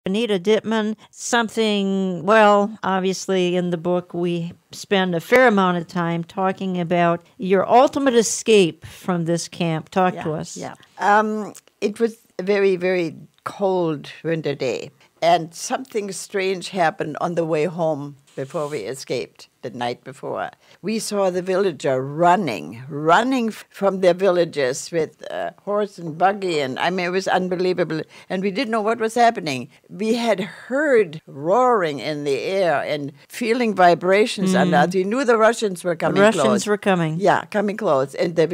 Anita Dittman, something, well, obviously in the book we spend a fair amount of time talking about your ultimate escape from this camp. Talk to us. Yeah. It was a very, very cold winter day, and something strange happened on the way home before we escaped the night before. We saw the villager running from their villages with horse and buggy, and I mean, it was unbelievable. And we didn't know what was happening. We had heard roaring in the air and feeling vibrations under us. We knew the Russians were coming close. The Russians were coming. Yeah, coming close. And the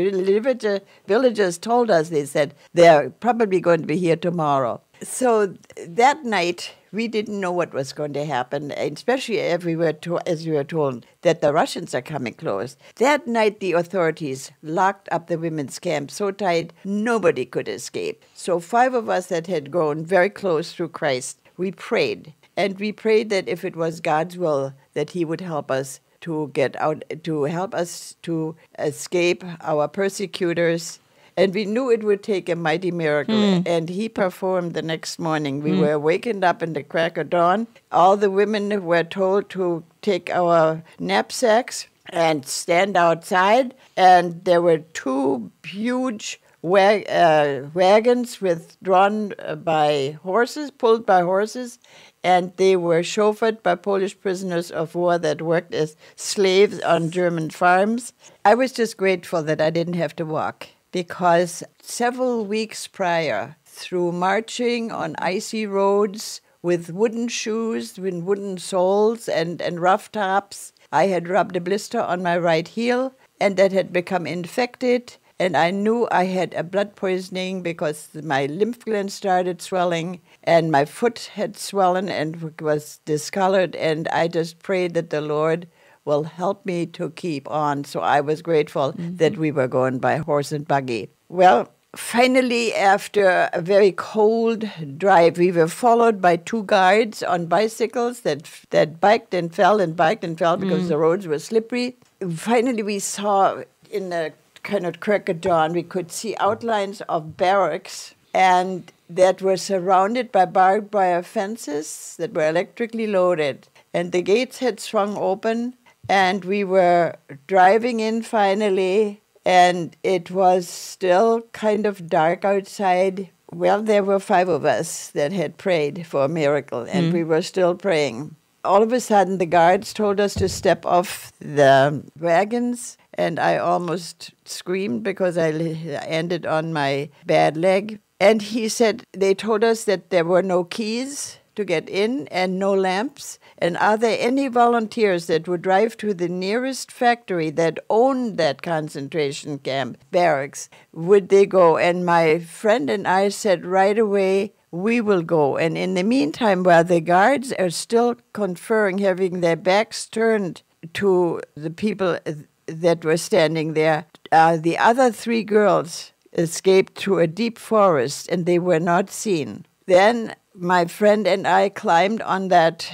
villagers told us, they said, they're probably going to be here tomorrow. So that night, we didn't know what was going to happen, especially as we were told that the Russians are coming close. That night, the authorities locked up the women's camp so tight, nobody could escape. So 5 of us that had grown very close through Christ, we prayed. And we prayed that if it was God's will, that he would help us to get out, to help us to escape our persecutors. And we knew it would take a mighty miracle. And he performed the next morning. We were wakened up in the crack of dawn. All the women were told to take our knapsacks and stand outside. And there were 2 huge wagons drawn by horses, pulled by horses. And they were chauffeured by Polish prisoners of war that worked as slaves on German farms. I was just grateful that I didn't have to walk, because several weeks prior, through marching on icy roads with wooden shoes, with wooden soles and rough tops, I had rubbed a blister on my right heel, and that had become infected. And I knew I had a blood poisoning because my lymph glands started swelling, and my foot had swollen and was discolored. And I just prayed that the Lord will help me to keep on. So I was grateful that we were going by horse and buggy. Well, finally, after a very cold drive, we were followed by 2 guards on bicycles that biked and fell because the roads were slippery. Finally, we saw in the kind of crack of dawn, we could see outlines of barracks, and that were surrounded by barbed wire fences that were electrically loaded. And the gates had swung open, and we were driving in finally, and it was still kind of dark outside. Well, there were 5 of us that had prayed for a miracle, and we were still praying. All of a sudden, the guards told us to step off the wagons, and I almost screamed because I ended on my bad leg. And he said, they told us that there were no keys to get in and no lamps. And are there any volunteers that would drive to the nearest factory that owned that concentration camp barracks? Would they go? And my friend and I said right away, we will go. And in the meantime, while the guards are still conferring, having their backs turned to the people that were standing there, the other 3 girls escaped through a deep forest, and they were not seen. Then my friend and I climbed on that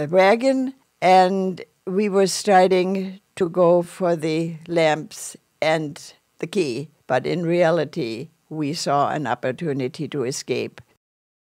wagon, and we were starting to go for the lamps and the key. But in reality, we saw an opportunity to escape.